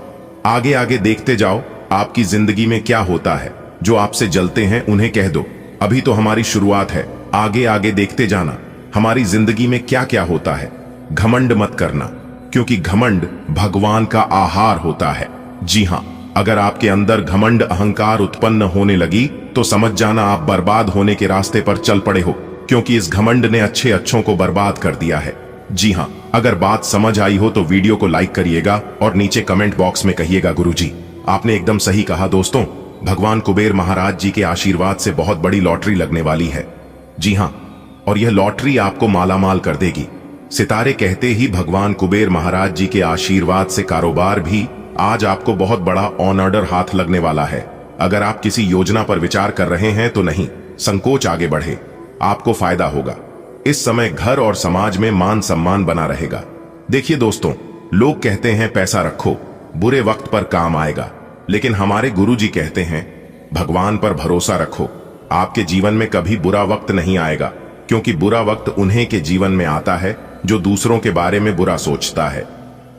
आगे आगे देखते जाओ आपकी जिंदगी में क्या होता है। जो आपसे जलते हैं उन्हें कह दो, अभी तो हमारी शुरुआत है, आगे आगे देखते जाना हमारी जिंदगी में क्या क्या होता है। घमंड मत करना, क्योंकि घमंड भगवान का आहार होता है। जी हां, अगर आपके अंदर घमंड अहंकार उत्पन्न होने लगी तो समझ जाना आप बर्बाद होने के रास्ते पर चल पड़े हो, क्योंकि इस घमंड ने अच्छे अच्छों को बर्बाद कर दिया है। जी हां, अगर बात समझ आई हो तो वीडियो को लाइक करिएगा और नीचे कमेंट बॉक्स में कहिएगा गुरुजी आपने एकदम सही कहा। दोस्तों, भगवान कुबेर महाराज जी के आशीर्वाद से बहुत बड़ी लॉटरी लगने वाली है। जी हां, और यह लॉटरी आपको मालामाल कर देगी। सितारे कहते ही भगवान कुबेर महाराज जी के आशीर्वाद से कारोबार भी आज आपको बहुत बड़ा ऑन ऑर्डर हाथ लगने वाला है। अगर आप किसी योजना पर विचार कर रहे हैं तो नहीं संकोच, आगे बढ़े, आपको फायदा होगा। इस समय घर और समाज में मान सम्मान बना रहेगा। देखिए दोस्तों, लोग कहते हैं पैसा रखो बुरे वक्त पर काम आएगा, लेकिन हमारे गुरुजी कहते हैं भगवान पर भरोसा रखो, आपके जीवन में कभी बुरा वक्त नहीं आएगा, क्योंकि बुरा वक्त उन्हें के जीवन में आता है जो दूसरों के बारे में बुरा सोचता है।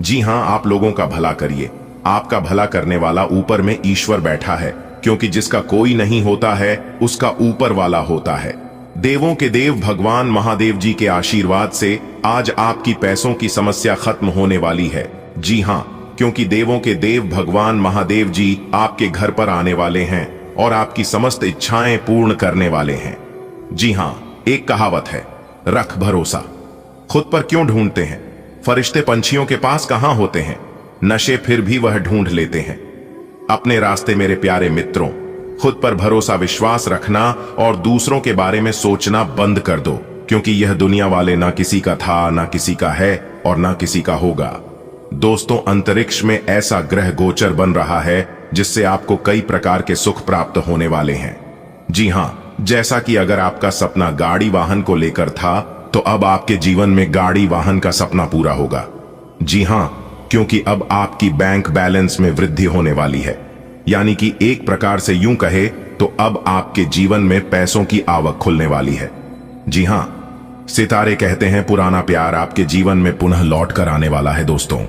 जी हां, आप लोगों का भला करिए, आपका भला करने वाला ऊपर में ईश्वर बैठा है, क्योंकि जिसका कोई नहीं होता है उसका ऊपर वाला होता है। देवों के देव भगवान महादेव जी के आशीर्वाद से आज आपकी पैसों की समस्या खत्म होने वाली है। जी हां, क्योंकि देवों के देव भगवान महादेव जी आपके घर पर आने वाले हैं और आपकी समस्त इच्छाएं पूर्ण करने वाले हैं। जी हां, एक कहावत है, रख भरोसा, खुद पर क्यों ढूंढते हैं, फरिश्ते पंछियों के पास कहां होते हैं, नशे फिर भी वह ढूंढ लेते हैं। अपने रास्ते मेरे प्यारे मित्रों, खुद पर भरोसा विश्वास रखना और दूसरों के बारे में सोचना बंद कर दो, क्योंकि यह दुनिया वाले ना किसी का था, ना किसी का है और ना किसी का होगा। दोस्तों, अंतरिक्ष में ऐसा ग्रह गोचर बन रहा है जिससे आपको कई प्रकार के सुख प्राप्त होने वाले हैं। जी हां, जैसा कि अगर आपका सपना गाड़ी वाहन को लेकर था तो अब आपके जीवन में गाड़ी वाहन का सपना पूरा होगा। जी हां, क्योंकि अब आपकी बैंक बैलेंस में वृद्धि होने वाली है, यानी कि एक प्रकार से यूं कहे तो अब आपके जीवन में पैसों की आवक खुलने वाली है। जी हां, सितारे कहते हैं पुराना प्यार आपके जीवन में पुनः लौट कर आने वाला है। दोस्तों,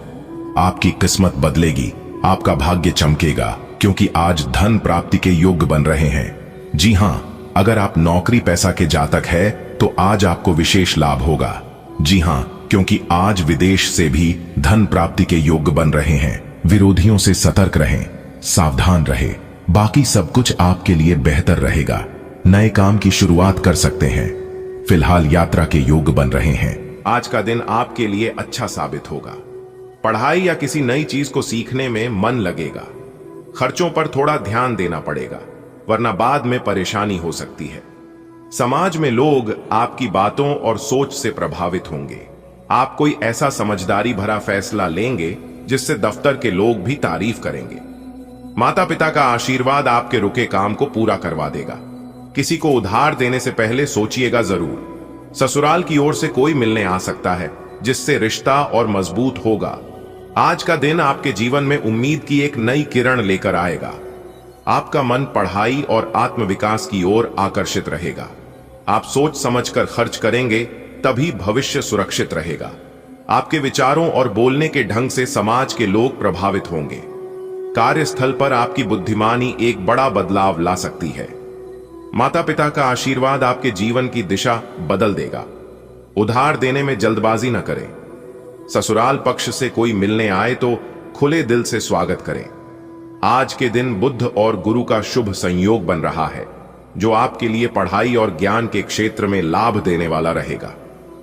आपकी किस्मत बदलेगी, आपका भाग्य चमकेगा, क्योंकि आज धन प्राप्ति के योग बन रहे हैं। जी हां, अगर आप नौकरी पैसा के जातक है तो आज आपको विशेष लाभ होगा। जी हां, क्योंकि आज विदेश से भी धन प्राप्ति के योग बन रहे हैं। विरोधियों से सतर्क रहें, सावधान रहे, बाकी सब कुछ आपके लिए बेहतर रहेगा। नए काम की शुरुआत कर सकते हैं। फिलहाल यात्रा के योग बन रहे हैं। आज का दिन आपके लिए अच्छा साबित होगा। पढ़ाई या किसी नई चीज को सीखने में मन लगेगा। खर्चों पर थोड़ा ध्यान देना पड़ेगा, वरना बाद में परेशानी हो सकती है। समाज में लोग आपकी बातों और सोच से प्रभावित होंगे। आप कोई ऐसा समझदारी भरा फैसला लेंगे जिससे दफ्तर के लोग भी तारीफ करेंगे। माता पिता का आशीर्वाद आपके रुके काम को पूरा करवा देगा। किसी को उधार देने से पहले सोचिएगा जरूर। ससुराल की ओर से कोई मिलने आ सकता है जिससे रिश्ता और मजबूत होगा। आज का दिन आपके जीवन में उम्मीद की एक नई किरण लेकर आएगा। आपका मन पढ़ाई और आत्मविकास की ओर आकर्षित रहेगा। आप सोच समझकर खर्च करेंगे, तभी भविष्य सुरक्षित रहेगा। आपके विचारों और बोलने के ढंग से समाज के लोग प्रभावित होंगे। कार्यस्थल पर आपकी बुद्धिमानी एक बड़ा बदलाव ला सकती है। माता पिता का आशीर्वाद आपके जीवन की दिशा बदल देगा। उधार देने में जल्दबाजी न करें। ससुराल पक्ष से कोई मिलने आए तो खुले दिल से स्वागत करें। आज के दिन बुध और गुरु का शुभ संयोग बन रहा है, जो आपके लिए पढ़ाई और ज्ञान के क्षेत्र में लाभ देने वाला रहेगा।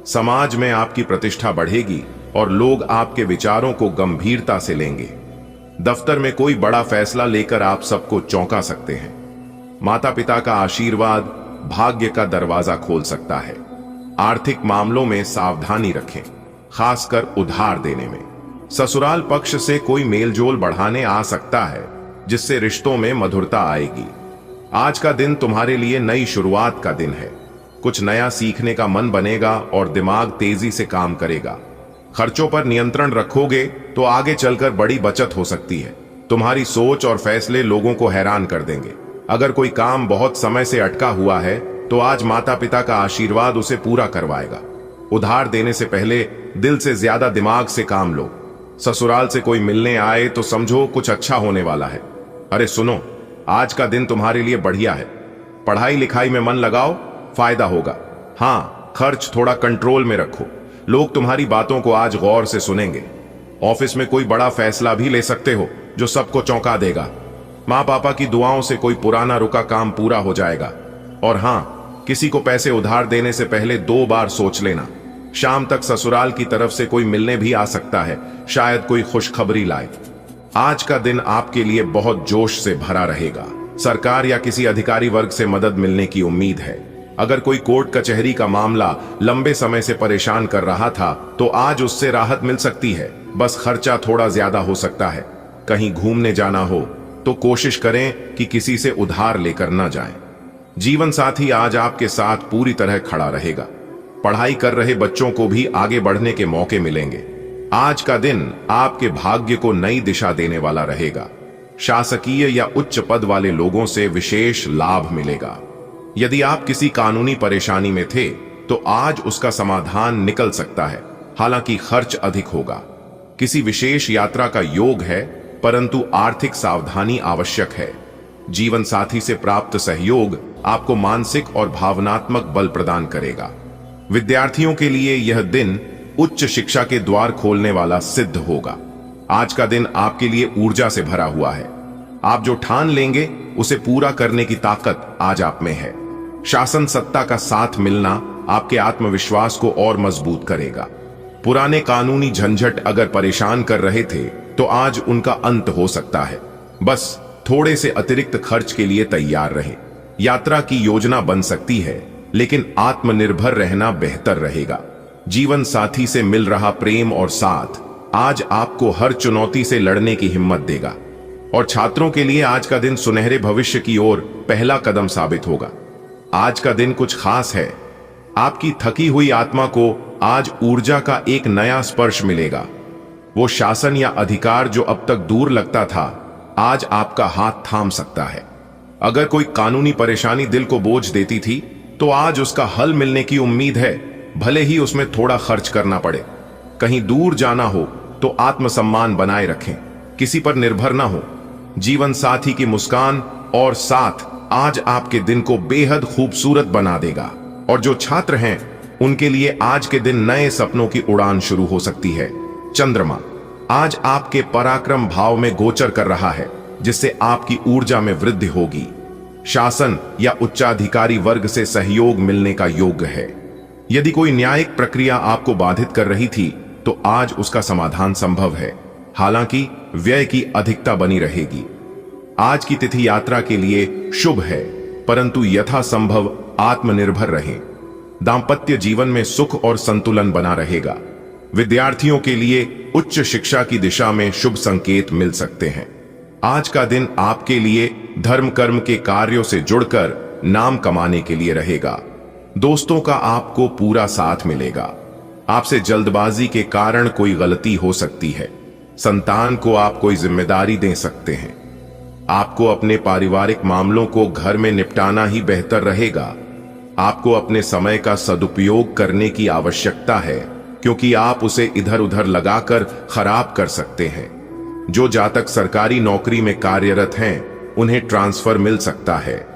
समाज में आपकी प्रतिष्ठा बढ़ेगी और लोग आपके विचारों को गंभीरता से लेंगे। दफ्तर में कोई बड़ा फैसला लेकर आप सबको चौंका सकते हैं। माता पिता का आशीर्वाद भाग्य का दरवाजा खोल सकता है। आर्थिक मामलों में सावधानी रखें, खासकर उधार देने में। ससुराल पक्ष से कोई मेलजोल बढ़ाने आ सकता है, जिससे रिश्तों में मधुरता आएगी। आज का दिन तुम्हारे लिए नई शुरुआत का दिन है। कुछ नया सीखने का मन बनेगा और दिमाग तेजी से काम करेगा। खर्चों पर नियंत्रण रखोगे तो आगे चलकर बड़ी बचत हो सकती है। तुम्हारी सोच और फैसले लोगों को हैरान कर देंगे। अगर कोई काम बहुत समय से अटका हुआ है तो आज माता पिता का आशीर्वाद उसे पूरा करवाएगा। उधार देने से पहले दिल से ज्यादा दिमाग से काम लो। ससुराल से कोई मिलने आए तो समझो कुछ अच्छा होने वाला है। अरे सुनो, आज का दिन तुम्हारे लिए बढ़िया है। पढ़ाई लिखाई में मन लगाओ, फायदा होगा। हाँ, खर्च थोड़ा कंट्रोल में रखो। लोग तुम्हारी बातों को आज गौर से सुनेंगे। ऑफिस में कोई बड़ा फैसला भी ले सकते हो जो सबको चौंका देगा। माँ पापा की दुआओं से कोई पुराना रुका काम पूरा हो जाएगा। और हाँ, किसी को पैसे उधार देने से पहले 2 बार सोच लेना। शाम तक ससुराल की तरफ से कोई मिलने भी आ सकता है, शायद कोई खुशखबरी लाए। आज का दिन आपके लिए बहुत जोश से भरा रहेगा। सरकार या किसी अधिकारी वर्ग से मदद मिलने की उम्मीद है। अगर कोई कोर्ट कचहरी का मामला लंबे समय से परेशान कर रहा था तो आज उससे राहत मिल सकती है। बस खर्चा थोड़ा ज्यादा हो सकता है। कहीं घूमने जाना हो तो कोशिश करें कि किसी से उधार लेकर न जाएं। जीवन साथी आज आपके साथ पूरी तरह खड़ा रहेगा। पढ़ाई कर रहे बच्चों को भी आगे बढ़ने के मौके मिलेंगे। आज का दिन आपके भाग्य को नई दिशा देने वाला रहेगा। शासकीय या उच्च पद वाले लोगों से विशेष लाभ मिलेगा। यदि आप किसी कानूनी परेशानी में थे तो आज उसका समाधान निकल सकता है, हालांकि खर्च अधिक होगा। किसी विशेष यात्रा का योग है, परंतु आर्थिक सावधानी आवश्यक है। जीवन साथी से प्राप्त सहयोग आपको मानसिक और भावनात्मक बल प्रदान करेगा। विद्यार्थियों के लिए यह दिन उच्च शिक्षा के द्वार खोलने वाला सिद्ध होगा। आज का दिन आपके लिए ऊर्जा से भरा हुआ है। आप जो ठान लेंगे उसे पूरा करने की ताकत आज आप में है। शासन सत्ता का साथ मिलना आपके आत्मविश्वास को और मजबूत करेगा। पुराने कानूनी झंझट अगर परेशान कर रहे थे तो आज उनका अंत हो सकता है। बस थोड़े से अतिरिक्त खर्च के लिए तैयार रहें। यात्रा की योजना बन सकती है, लेकिन आत्मनिर्भर रहना बेहतर रहेगा। जीवन साथी से मिल रहा प्रेम और साथ आज आपको हर चुनौती से लड़ने की हिम्मत देगा। और छात्रों के लिए आज का दिन सुनहरे भविष्य की ओर पहला कदम साबित होगा। आज का दिन कुछ खास है। आपकी थकी हुई आत्मा को आज ऊर्जा का एक नया स्पर्श मिलेगा। वो शासन या अधिकार जो अब तक दूर लगता था, आज आपका हाथ थाम सकता है। अगर कोई कानूनी परेशानी दिल को बोझ देती थी तो आज उसका हल मिलने की उम्मीद है, भले ही उसमें थोड़ा खर्च करना पड़े। कहीं दूर जाना हो तो आत्मसम्मान बनाए रखें, किसी पर निर्भर ना हो। जीवन साथी की मुस्कान और साथ आज आपके दिन को बेहद खूबसूरत बना देगा। और जो छात्र हैं उनके लिए आज के दिन नए सपनों की उड़ान शुरू हो सकती है। चंद्रमा आज आपके पराक्रम भाव में गोचर कर रहा है, जिससे आपकी ऊर्जा में वृद्धि होगी। शासन या उच्चाधिकारी वर्ग से सहयोग मिलने का योग है। यदि कोई न्यायिक प्रक्रिया आपको बाधित कर रही थी तो आज उसका समाधान संभव है, हालांकि व्यय की अधिकता बनी रहेगी। आज की तिथि यात्रा के लिए शुभ है, परंतु यथासंभव आत्मनिर्भर रहें। दांपत्य जीवन में सुख और संतुलन बना रहेगा। विद्यार्थियों के लिए उच्च शिक्षा की दिशा में शुभ संकेत मिल सकते हैं। आज का दिन आपके लिए धर्म कर्म के कार्यों से जुड़कर नाम कमाने के लिए रहेगा। दोस्तों का आपको पूरा साथ मिलेगा। आपसे जल्दबाजी के कारण कोई गलती हो सकती है। संतान को आप कोई जिम्मेदारी दे सकते हैं। आपको अपने पारिवारिक मामलों को घर में निपटाना ही बेहतर रहेगा। आपको अपने समय का सदुपयोग करने की आवश्यकता है, क्योंकि आप उसे इधर उधर लगाकर खराब कर सकते हैं। जो जातक सरकारी नौकरी में कार्यरत हैं, उन्हें ट्रांसफर मिल सकता है।